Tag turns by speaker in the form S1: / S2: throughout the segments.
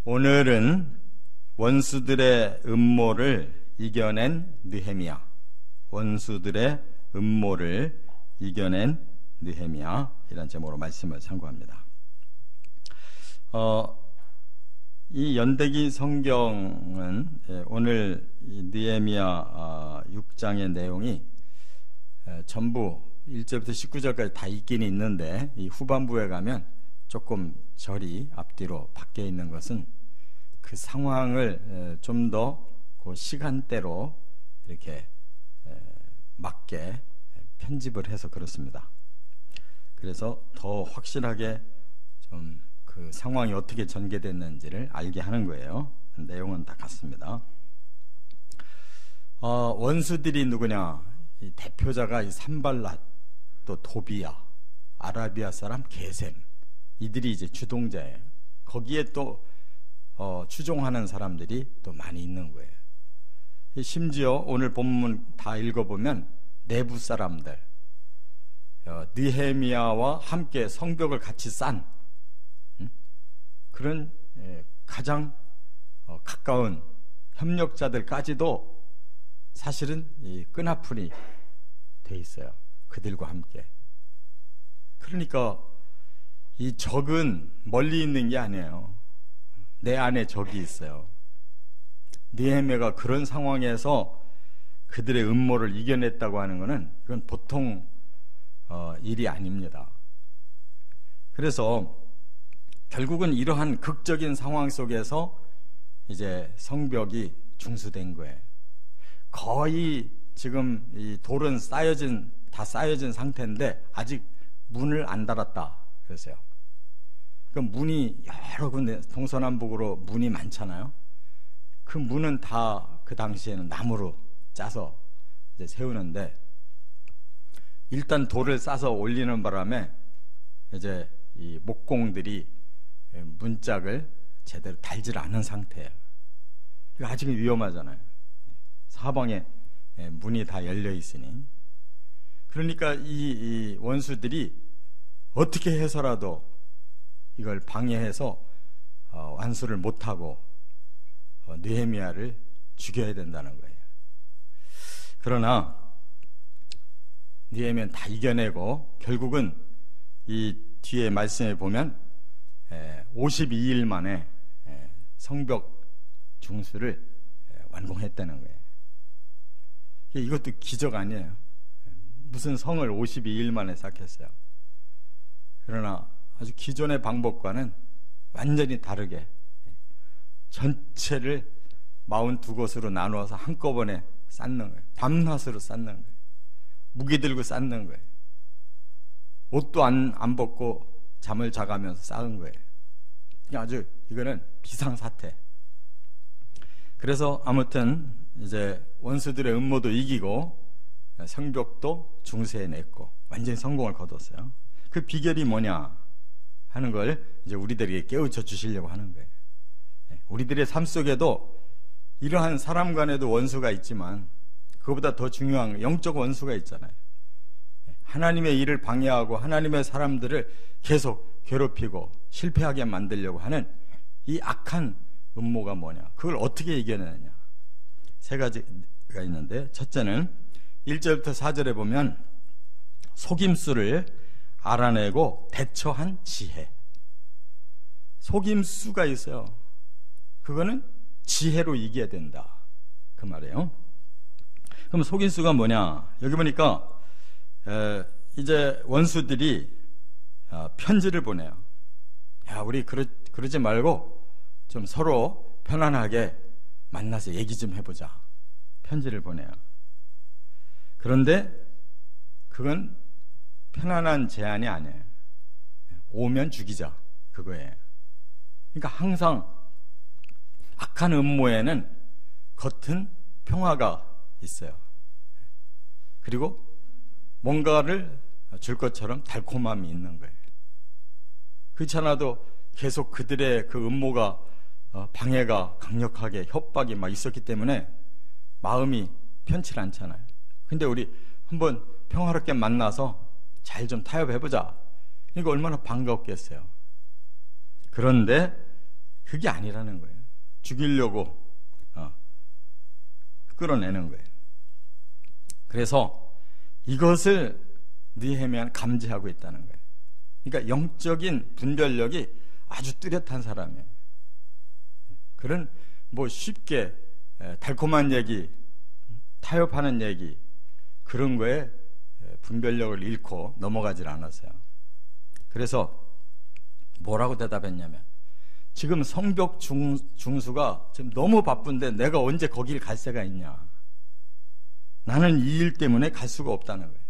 S1: 오늘은 원수들의 음모를 이겨낸 느헤미야. 원수들의 음모를 이겨낸 느헤미야. 이런 제목으로 말씀을 참고합니다. 이 연대기 성경은 오늘 느헤미야 6장의 내용이 전부 1절부터 19절까지 다 있긴 있는데 이 후반부에 가면 조금 절이 앞뒤로 바뀌어 있는 것은 그 상황을 좀 더 그 시간대로 이렇게 맞게 편집을 해서 그렇습니다. 그래서 더 확실하게 좀 그 상황이 어떻게 전개됐는지를 알게 하는 거예요. 내용은 다 같습니다. 원수들이 누구냐? 이 대표자가 이 산발랏, 또 도비야, 아라비아 사람 게셈, 이들이 이제 주동자예요. 거기에 또 추종하는 사람들이 또 많이 있는 거예요. 심지어 오늘 본문 다 읽어보면 내부 사람들, 느헤미야와 함께 성벽을 같이 싼 그런 가장 가까운 협력자들까지도 사실은 이 끈아풀이 돼 있어요. 그들과 함께. 그러니까 이 적은 멀리 있는 게 아니에요. 내 안에 적이 있어요. 느헤미야가 그런 상황에서 그들의 음모를 이겨냈다고 하는 것은 이건 보통 일이 아닙니다. 그래서 결국은 이러한 극적인 상황 속에서 이제 성벽이 중수된 거예요. 거의 지금 이 돌은 다 쌓여진 상태인데 아직 문을 안 달았다 그랬어요. 그 문이 여러 군데 동서남북으로 문이 많잖아요. 그 문은 다 그 당시에는 나무로 짜서 이제 세우는데 일단 돌을 싸서 올리는 바람에 이제 이 목공들이 문짝을 제대로 달질 않은 상태예요. 아직은 위험하잖아요. 사방에 문이 다 열려 있으니. 그러니까 이 원수들이 어떻게 해서라도 이걸 방해해서 완수를 못하고 느헤미야를 죽여야 된다는 거예요. 그러나 느헤미야는 다 이겨내고 결국은 이 뒤에 말씀에 보면 52일 만에 성벽 중수를 완공했다는 거예요. 이것도 기적 아니에요. 무슨 성을 52일 만에 쌓겠어요. 그러나 아주 기존의 방법과는 완전히 다르게 전체를 42곳으로 나누어서 한꺼번에 쌓는 거예요. 밤낮으로 쌓는 거예요. 무기 들고 쌓는 거예요. 옷도 안 벗고 잠을 자가면서 쌓은 거예요. 아주 이거는 비상사태. 그래서 아무튼 이제 원수들의 음모도 이기고 성벽도 중수해냈고 완전히 성공을 거뒀어요. 그 비결이 뭐냐 하는 걸 이제 우리들에게 깨우쳐 주시려고 하는 거예요. 우리들의 삶 속에도 이러한 사람 간에도 원수가 있지만 그것보다 더 중요한 영적 원수가 있잖아요. 하나님의 일을 방해하고 하나님의 사람들을 계속 괴롭히고 실패하게 만들려고 하는 이 악한 음모가 뭐냐, 그걸 어떻게 이겨내느냐. 세 가지가 있는데, 첫째는 1절부터 4절에 보면 속임수를 알아내고 대처한 지혜. 속임수가 있어요. 그거는 지혜로 이겨야 된다, 그 말이에요. 그럼 속임수가 뭐냐, 여기 보니까 이제 원수들이 편지를 보내요. 야, 우리 그러지 말고 좀 서로 편안하게 만나서 얘기 좀 해보자. 편지를 보내요. 그런데 그건 편안한 제안이 아니에요. 오면 죽이자, 그거예요. 그러니까 항상 악한 음모에는 겉은 평화가 있어요. 그리고 뭔가를 줄 것처럼 달콤함이 있는 거예요. 그렇지 않아도 계속 그들의 그 음모가 방해가 강력하게 협박이 막 있었기 때문에 마음이 편치 않잖아요. 근데 우리 한번 평화롭게 만나서 잘 좀 타협해보자. 이거 얼마나 반갑겠어요. 그런데 그게 아니라는 거예요. 죽이려고 끌어내는 거예요. 그래서 이것을 느헤미야는 감지하고 있다는 거예요. 그러니까 영적인 분별력이 아주 뚜렷한 사람이에요. 그런 뭐 쉽게 달콤한 얘기, 타협하는 얘기, 그런 거에 분별력을 잃고 넘어가질 않았어요. 그래서 뭐라고 대답했냐면, 지금 성벽 중수가 지금 너무 바쁜데 내가 언제 거길 갈 새가 있냐. 나는 이 일 때문에 갈 수가 없다는 거예요.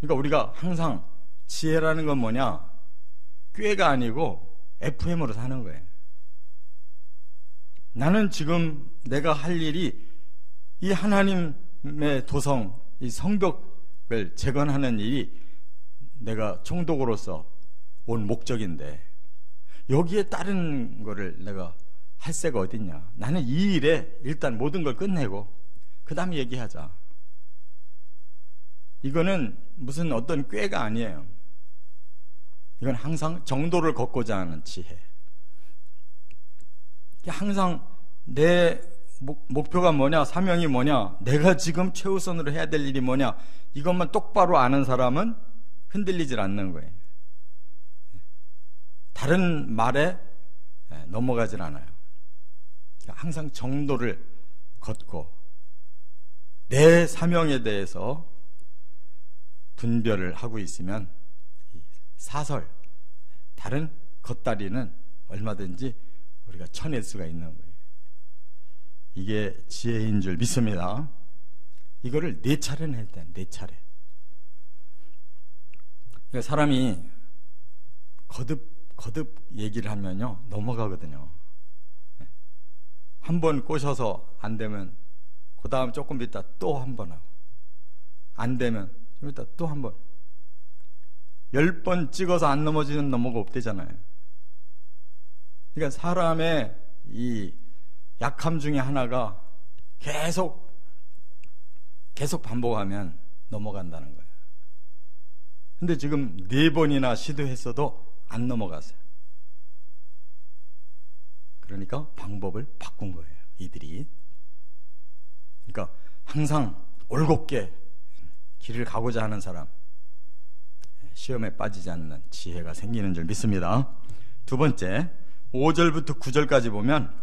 S1: 그러니까 우리가 항상 지혜라는 건 뭐냐? 꾀가 아니고 FM으로 사는 거예요. 나는 지금 내가 할 일이 이 하나님의 도성, 이 성벽을 재건하는 일이 내가 총독으로서 온 목적인데, 여기에 다른 거를 내가 할 새가 어딨냐. 나는 이 일에 일단 모든 걸 끝내고 그 다음에 얘기하자. 이거는 무슨 어떤 꾀가 아니에요. 이건 항상 정도를 걷고자 하는 지혜. 항상 내 목표가 뭐냐, 사명이 뭐냐, 내가 지금 최우선으로 해야 될 일이 뭐냐, 이것만 똑바로 아는 사람은 흔들리질 않는 거예요. 다른 말에 넘어가질 않아요. 항상 정도를 걷고 내 사명에 대해서 분별을 하고 있으면 사설, 다른 겉다리는 얼마든지 우리가 쳐낼 수가 있는 거예요. 이게 지혜인 줄 믿습니다. 이거를 4차례는 했대. 4차례. 그러니까 사람이 거듭 얘기를 하면요 넘어가거든요. 한 번 꼬셔서 안 되면 그 다음 조금 있다 또 한 번 하고, 안 되면 좀 있다 또 한 번. 10번 찍어서 안 넘어지는 넘어가 없대잖아요. 그러니까 사람의 이 약함 중에 하나가 계속 반복하면 넘어간다는 거예요. 근데 지금 4번이나 시도했어도 안 넘어갔어요. 그러니까 방법을 바꾼 거예요, 이들이. 그러니까 항상 올곧게 길을 가고자 하는 사람, 시험에 빠지지 않는 지혜가 생기는 줄 믿습니다. 두 번째, 5절부터 9절까지 보면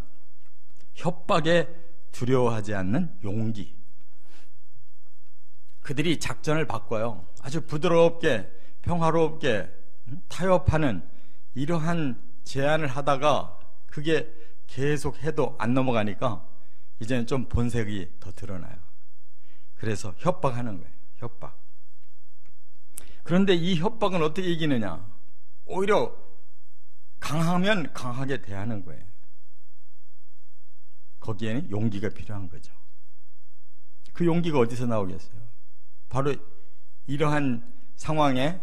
S1: 협박에 두려워하지 않는 용기. 그들이 작전을 바꿔요. 아주 부드럽게 평화롭게 타협하는 이러한 제안을 하다가 그게 계속 해도 안 넘어가니까 이제는 좀 본색이 더 드러나요. 그래서 협박하는 거예요. 협박. 그런데 이 협박은 어떻게 이기느냐? 오히려 강하면 강하게 대하는 거예요. 거기에는 용기가 필요한 거죠. 그 용기가 어디서 나오겠어요? 바로 이러한 상황에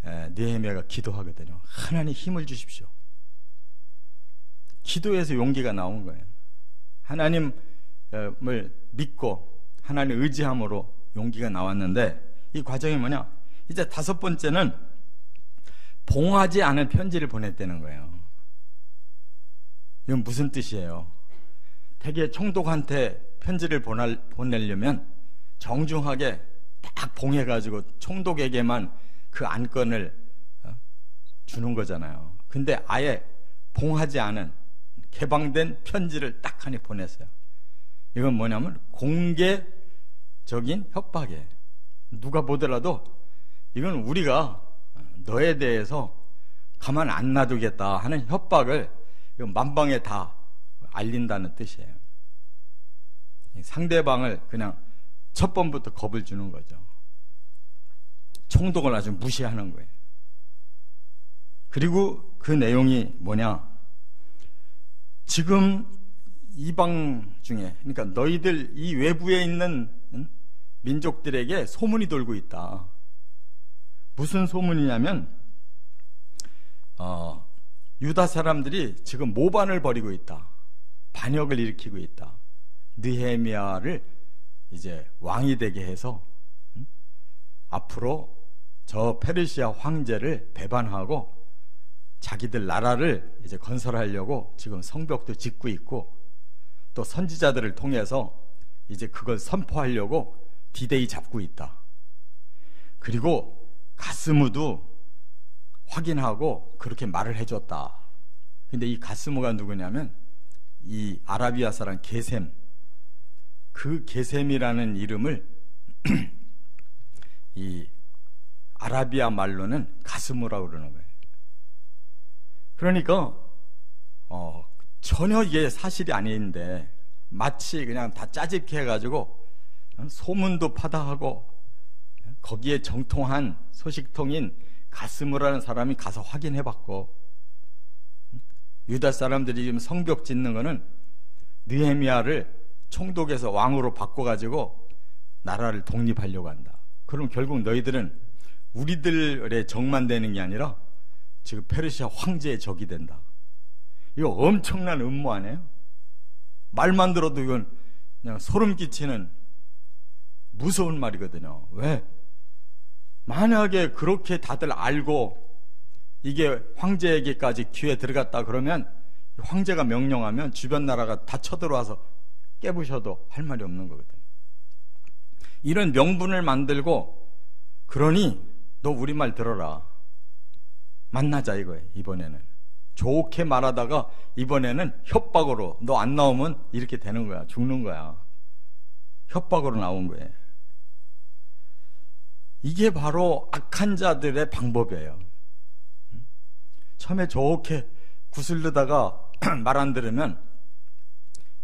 S1: 느헤미야가 기도하거든요. 하나님 힘을 주십시오. 기도에서 용기가 나온 거예요. 하나님을 믿고 하나님 의지함으로 용기가 나왔는데, 이 과정이 뭐냐? 이제 5번째는 봉하지 않은 편지를 보냈다는 거예요. 이건 무슨 뜻이에요? 대개 총독한테 편지를 보내려면 정중하게 딱 봉해가지고 총독에게만 그 안건을 주는 거잖아요. 근데 아예 봉하지 않은 개방된 편지를 딱 하나 보냈어요. 이건 뭐냐면 공개적인 협박이에요. 누가 보더라도 이건 우리가 너에 대해서 가만 안 놔두겠다 하는 협박을 만방에 다 알린다는 뜻이에요. 상대방을 그냥 첫 번부터 겁을 주는 거죠. 총독을 아주 무시하는 거예요. 그리고 그 내용이 뭐냐? 지금 이방 중에, 그러니까 너희들 이 외부에 있는 민족들에게 소문이 돌고 있다. 무슨 소문이냐면 유다 사람들이 지금 모반을 벌이고 있다. 반역을 일으키고 있다. 느헤미야를 이제 왕이 되게 해서 앞으로 저 페르시아 황제를 배반하고 자기들 나라를 이제 건설하려고 지금 성벽도 짓고 있고, 또 선지자들을 통해서 이제 그걸 선포하려고 디데이 잡고 있다. 그리고 가스무도 확인하고 그렇게 말을 해줬다. 근데 이 가스무가 누구냐면 이 아라비아 사람 게셈, 그 게셈이라는 이름을 이 아라비아 말로는 가스무라고 그러는 거예요. 그러니까 전혀 이게 사실이 아닌데 마치 그냥 다 짜집게 해가지고 소문도 파다하고 거기에 정통한 소식통인 가스무라는 사람이 가서 확인해봤고, 유다 사람들이 지금 성벽 짓는 거는 느헤미야를 총독에서 왕으로 바꿔가지고 나라를 독립하려고 한다. 그럼 결국 너희들은 우리들의 적만 되는 게 아니라 지금 페르시아 황제의 적이 된다. 이거 엄청난 음모 아니에요? 말만 들어도 이건 그냥 소름 끼치는 무서운 말이거든요. 왜? 만약에 그렇게 다들 알고 이게 황제에게까지 귀에 들어갔다 그러면 황제가 명령하면 주변 나라가 다 쳐들어와서 깨부셔도 할 말이 없는 거거든요. 이런 명분을 만들고, 그러니 너 우리 말 들어라, 만나자 이거예요. 이번에는 좋게 말하다가 이번에는 협박으로 너 안 나오면 이렇게 되는 거야, 죽는 거야. 협박으로 나온 거예요. 이게 바로 악한 자들의 방법이에요. 처음에 좋게 구슬르다가 말 안 들으면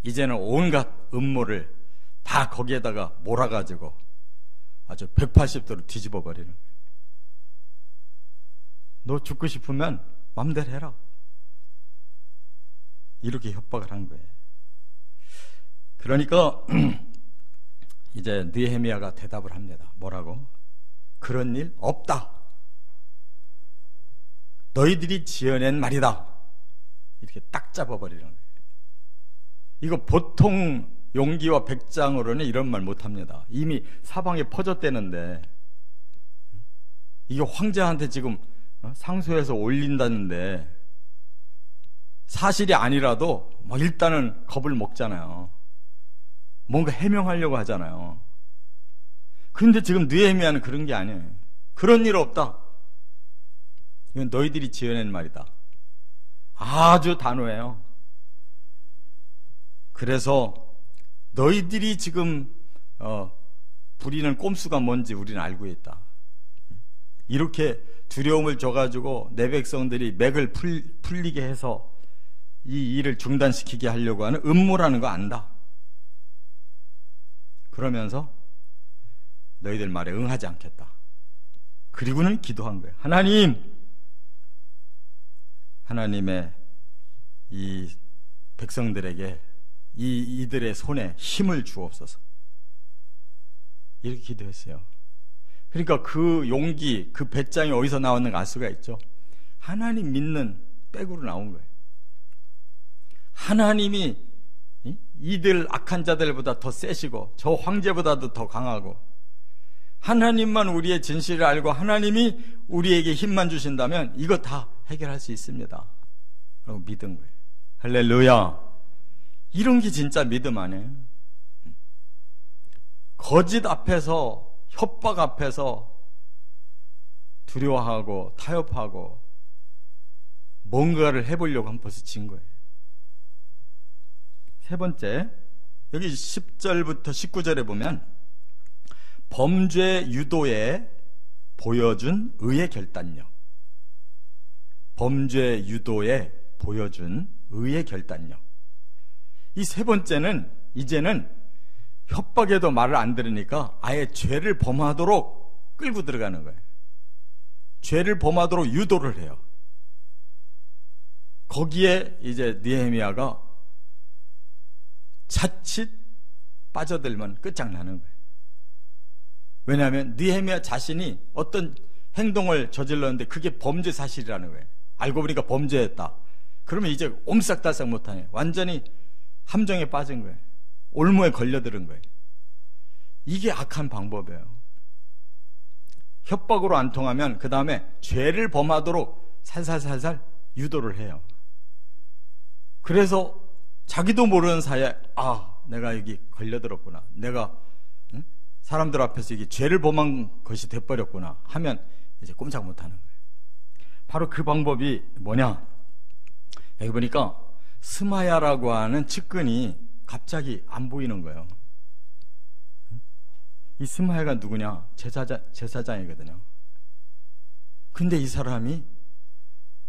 S1: 이제는 온갖 음모를 다 거기에다가 몰아가지고 아주 180도로 뒤집어 버리는 거예요. 너 죽고 싶으면 맘대로 해라, 이렇게 협박을 한 거예요. 그러니까 이제 느헤미야가 대답을 합니다. 뭐라고? 그런 일 없다. 너희들이 지어낸 말이다. 이렇게 딱 잡아버리는 거예요. 이거 보통 용기와 백장으로는 이런 말 못합니다. 이미 사방에 퍼졌대는데, 이게 황제한테 지금 상소해서 올린다는데 사실이 아니라도 막 일단은 겁을 먹잖아요. 뭔가 해명하려고 하잖아요. 그런데 지금 느헤미야는 그런 게 아니에요. 그런 일 없다. 이건 너희들이 지어낸 말이다. 아주 단호해요. 그래서 너희들이 지금 부리는 꼼수가 뭔지 우리는 알고 있다. 이렇게 두려움을 줘가지고 내 백성들이 맥을 풀리게 해서 이 일을 중단시키게 하려고 하는 음모라는 거 안다. 그러면서 너희들 말에 응하지 않겠다. 그리고는 기도한 거예요. 하나님의 이 백성들에게 이들의 손에 힘을 주옵소서. 이렇게 기도했어요. 그러니까 그 용기, 그 배짱이 어디서 나왔는가 알 수가 있죠. 하나님 믿는 백으로 나온 거예요. 하나님이 이들 악한 자들보다 더 세시고 저 황제보다도 더 강하고, 하나님만 우리의 진실을 알고 하나님이 우리에게 힘만 주신다면 이거 다 해결할 수 있습니다 라고 믿은 거예요. 할렐루야. 이런 게 진짜 믿음 아니에요? 거짓 앞에서, 협박 앞에서 두려워하고 타협하고 뭔가를 해보려고 하면 벌써 진 거예요. 세 번째, 여기 10절부터 19절에 보면 범죄 유도에 보여준 의의 결단력. 범죄 유도에 보여준 의의 결단력. 이 세 번째는 이제는 협박에도 말을 안 들으니까 아예 죄를 범하도록 끌고 들어가는 거예요. 죄를 범하도록 유도를 해요. 거기에 이제 느헤미야가 자칫 빠져들면 끝장나는 거예요. 왜냐하면 느헤미야 자신이 어떤 행동을 저질렀는데 그게 범죄 사실이라는 거예요. 알고 보니까 범죄했다. 그러면 이제 옴싹달싹 못하네. 완전히 함정에 빠진 거예요. 올무에 걸려들은 거예요. 이게 악한 방법이에요. 협박으로 안 통하면 그 다음에 죄를 범하도록 살살살살 유도를 해요. 그래서 자기도 모르는 사이에 내가 여기 걸려들었구나. 내가 사람들 앞에서 이게 죄를 범한 것이 돼버렸구나 하면 이제 꼼짝 못하는 거예요. 바로 그 방법이 뭐냐? 여기 보니까 스마야라고 하는 측근이 갑자기 안 보이는 거예요. 이 스마야가 누구냐? 제사장이거든요. 근데 이 사람이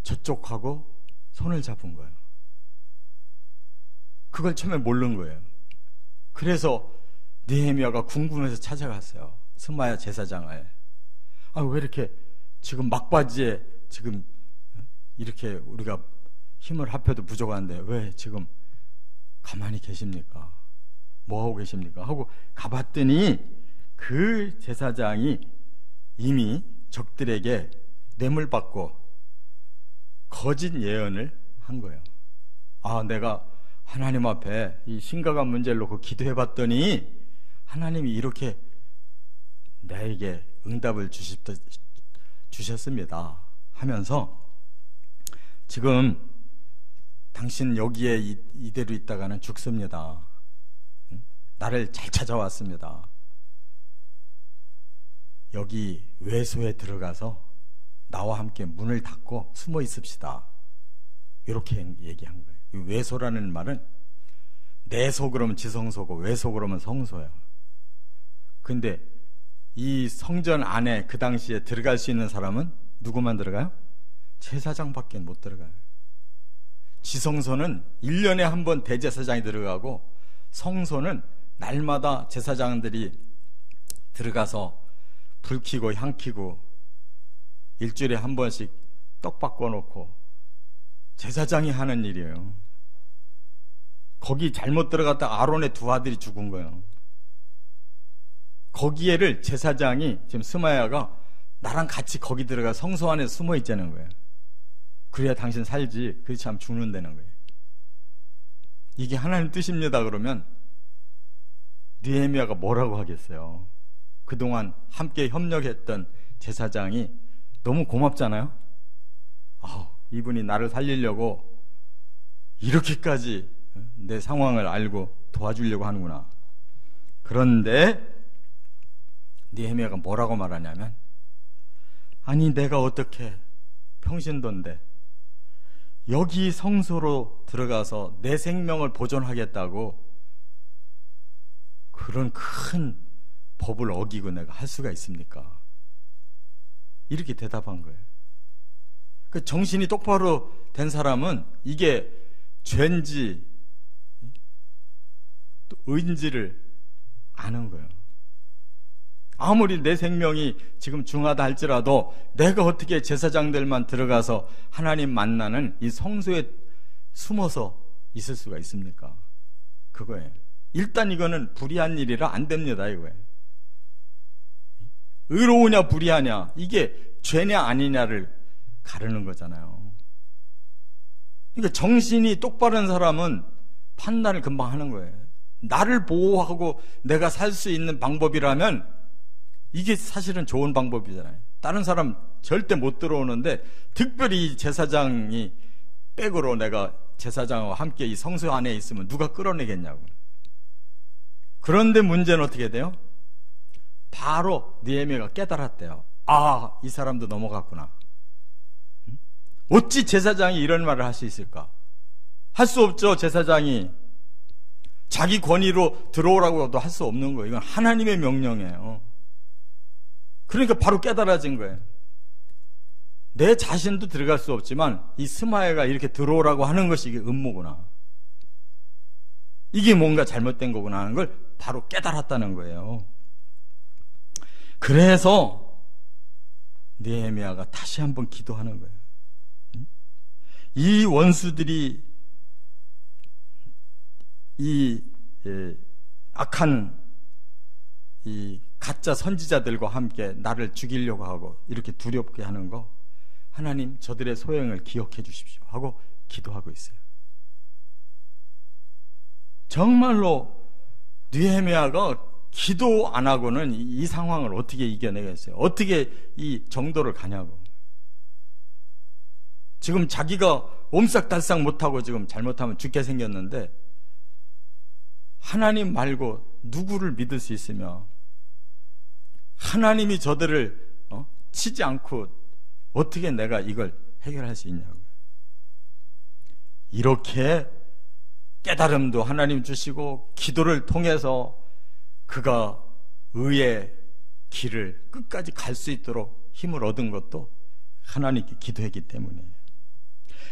S1: 저쪽하고 손을 잡은 거예요. 그걸 처음에 모르는 거예요. 그래서 느헤미야가 궁금해서 찾아갔어요. 스마야 제사장을. 왜 이렇게 지금 막바지에 지금 이렇게 우리가 힘을 합해도 부족한데 왜 지금 가만히 계십니까? 뭐하고 계십니까? 하고 가봤더니 그 제사장이 이미 적들에게 뇌물 받고 거짓 예언을 한 거예요. 내가 하나님 앞에 이 심각한 문제를 놓고 기도해봤더니 하나님이 이렇게 나에게 응답을 주셨습니다 하면서 지금 당신 여기에 이대로 있다가는 죽습니다. 나를 잘 찾아왔습니다. 여기 외소에 들어가서 나와 함께 문을 닫고 숨어 있읍시다. 이렇게 얘기한 거예요. 이 외소라는 말은 내소 그러면 지성소고 외소 그러면 성소예요. 근데 이 성전 안에 그 당시에 들어갈 수 있는 사람은 누구만 들어가요? 제사장밖에 못 들어가요. 지성소는 1년에 한 번 대제사장이 들어가고 성소는 날마다 제사장들이 들어가서 불 켜고 향 켜고 일주일에 한 번씩 떡 바꿔놓고 제사장이 하는 일이에요. 거기 잘못 들어갔다 아론의 두 아들이 죽은 거예요. 거기에를 제사장이 지금 스마야가 나랑 같이 거기 들어가 성소 안에 숨어 있자는 거예요. 그래야 당신 살지. 그렇지 않으면 죽는다는 거예요. 이게 하나님 뜻입니다. 그러면 느헤미야가 뭐라고 하겠어요? 그동안 함께 협력했던 제사장이 너무 고맙잖아요. 이분이 나를 살리려고 이렇게까지 내 상황을 알고 도와주려고 하는구나. 그런데 느헤미야가 뭐라고 말하냐면 내가 어떻게 평신도인데 여기 성소로 들어가서 내 생명을 보존하겠다고 그런 큰 법을 어기고 내가 할 수가 있습니까? 이렇게 대답한 거예요. 그 정신이 똑바로 된 사람은 이게 죄인지 또 의인지를 아는 거예요. 아무리 내 생명이 지금 중하다 할지라도 내가 어떻게 제사장들만 들어가서 하나님 만나는 이 성소에 숨어서 있을 수가 있습니까? 그거예요. 일단 이거는 불의한 일이라 안 됩니다. 이거예요. 의로우냐 불의하냐 이게 죄냐 아니냐를 가르는 거잖아요. 그러니까 정신이 똑바른 사람은 판단을 금방 하는 거예요. 나를 보호하고 내가 살 수 있는 방법이라면 이게 사실은 좋은 방법이잖아요. 다른 사람 절대 못 들어오는데 특별히 제사장이 백으로 내가 제사장과 함께 이 성소 안에 있으면 누가 끌어내겠냐고. 그런데 문제는 어떻게 돼요? 바로 느헤미야가 깨달았대요. 이 사람도 넘어갔구나. 어찌 제사장이 이런 말을 할 수 있을까? 할 수 없죠. 제사장이 자기 권위로 들어오라고도 할 수 없는 거예요. 이건 하나님의 명령이에요. 그러니까 바로 깨달아진 거예요. 내 자신도 들어갈 수 없지만 이 스마야가 이렇게 들어오라고 하는 것이 이게 음모구나. 이게 뭔가 잘못된 거구나 하는 걸 바로 깨달았다는 거예요. 그래서 느헤미야가 다시 한번 기도하는 거예요. 이 원수들이 이 악한 이 가짜 선지자들과 함께 나를 죽이려고 하고 이렇게 두렵게 하는 거 하나님 저들의 소행을 기억해 주십시오 하고 기도하고 있어요. 정말로 느헤미야가 기도 안 하고는 이 상황을 어떻게 이겨내겠어요? 어떻게 이 정도를 가냐고. 지금 자기가 옴싹달싹 못하고 지금 잘못하면 죽게 생겼는데 하나님 말고 누구를 믿을 수 있으며 하나님이 저들을 치지 않고 어떻게 내가 이걸 해결할 수 있냐고요. 이렇게 깨달음도 하나님 주시고 기도를 통해서 그가 의의 길을 끝까지 갈 수 있도록 힘을 얻은 것도 하나님께 기도했기 때문이에요.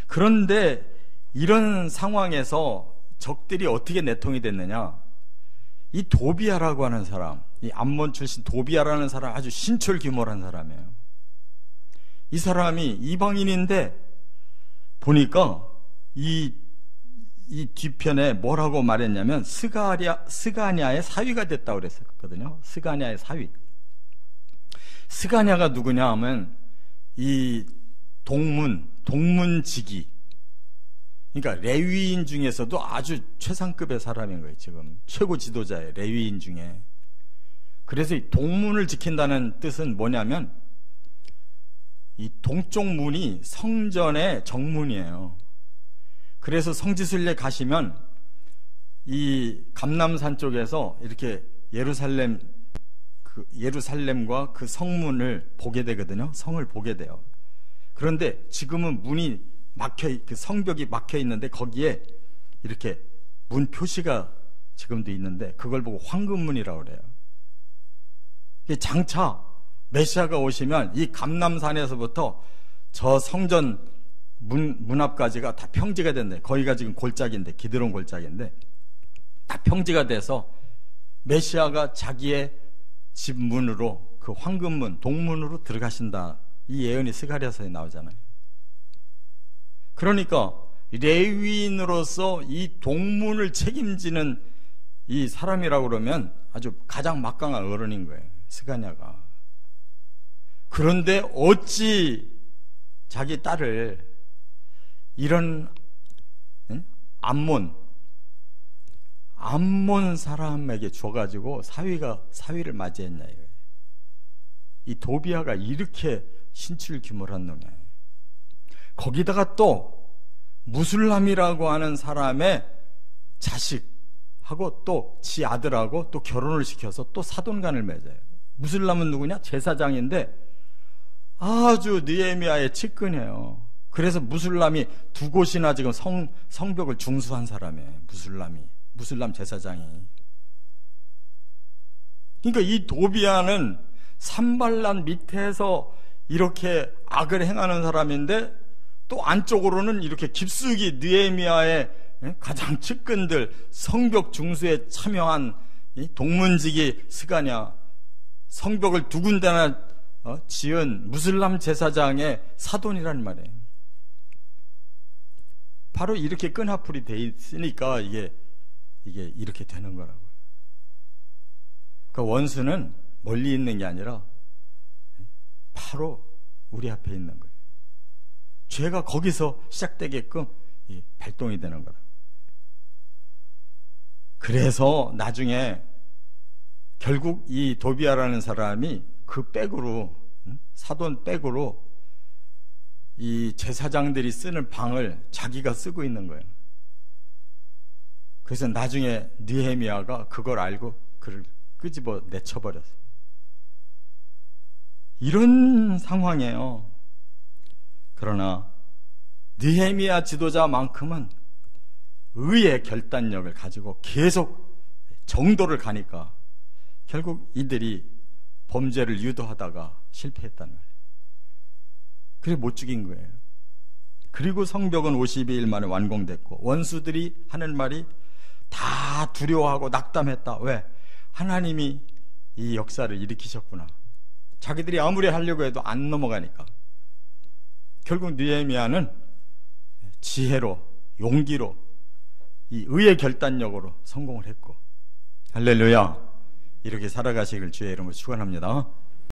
S1: 그런데 이런 상황에서 적들이 어떻게 내통이 됐느냐? 이 도비아라고 하는 사람, 이 암몬 출신 도비아라는 사람, 아주 신철규모란 사람이에요. 이 사람이 이방인인데 보니까 이 뒤편에 뭐라고 말했냐면 스가냐의 사위가 됐다고 그랬었거든요. 스가냐의 사위. 스가냐가 누구냐 하면 이 동문직이, 그러니까 레위인 중에서도 아주 최상급의 사람인 거예요. 지금 최고 지도자예요, 레위인 중에. 그래서 이 동문을 지킨다는 뜻은 뭐냐면 이 동쪽 문이 성전의 정문이에요. 그래서 성지순례 가시면 이 감람산 쪽에서 이렇게 예루살렘과 그 성문을 보게 되거든요. 성을 보게 돼요. 그런데 지금은 문이 그 성벽이 막혀 있는데 거기에 이렇게 문 표시가 지금도 있는데 그걸 보고 황금문이라고 그래요. 장차 메시아가 오시면 이 감람산에서부터 저 성전 문 앞까지가 다 평지가 된대. 거기가 지금 골짜기인데, 기드론 골짜기인데 다 평지가 돼서 메시아가 자기의 집 문으로, 그 황금문, 동문으로 들어가신다. 이 예언이 스가랴서에 나오잖아요. 그러니까 레위인으로서 이 동문을 책임지는 이 사람이라고 그러면 아주 가장 막강한 어른인 거예요, 스가냐가. 그런데 어찌 자기 딸을 이런 암몬 사람에게 줘가지고 사위를 맞이했냐 이거예요. 이 도비아가 이렇게 신출규모란 놈이에요. 거기다가 또 무술람이라고 하는 사람의 자식하고 또 지 아들하고 또 결혼을 시켜서 또 사돈간을 맺어요. 무술람은 누구냐? 제사장인데 아주 느헤미야의 측근이에요. 그래서 무술람이 2곳이나 지금 성벽을 중수한 사람이에요. 무술람 제사장이. 그러니까 이 도비아는 산발란 밑에서 이렇게 악을 행하는 사람인데 또 안쪽으로는 이렇게 깊숙이 느헤미야의 가장 측근들, 성벽 중수에 참여한 동문직이 스가냐, 성벽을 2군데나 지은 무슬람 제사장의 사돈이란 말이에요. 바로 이렇게 끈화풀이 돼 있으니까 이게 이렇게 되는 거라고요. 그 원수는 멀리 있는 게 아니라 바로 우리 앞에 있는 거예요. 죄가 거기서 시작되게끔 발동이 되는 거라고요. 그래서 나중에 결국 이 도비아라는 사람이 그 백으로, 사돈 백으로 이 제사장들이 쓰는 방을 자기가 쓰고 있는 거예요. 그래서 나중에 느헤미야가 그걸 알고 그를 끄집어 내쳐버렸어요. 이런 상황이에요. 그러나 느헤미야 지도자만큼은 의의 결단력을 가지고 계속 정도를 가니까 결국 이들이 범죄를 유도하다가 실패했단 말이에요. 그래서 못 죽인 거예요. 그리고 성벽은 52일 만에 완공됐고 원수들이 하는 말이 다 두려워하고 낙담했다. 왜? 하나님이 이 역사를 일으키셨구나. 자기들이 아무리 하려고 해도 안 넘어가니까. 결국 느헤미야는 지혜로, 용기로, 이 의의 결단력으로 성공을 했고, 할렐루야. 이렇게 살아가시길 주의 이름으로 축원합니다.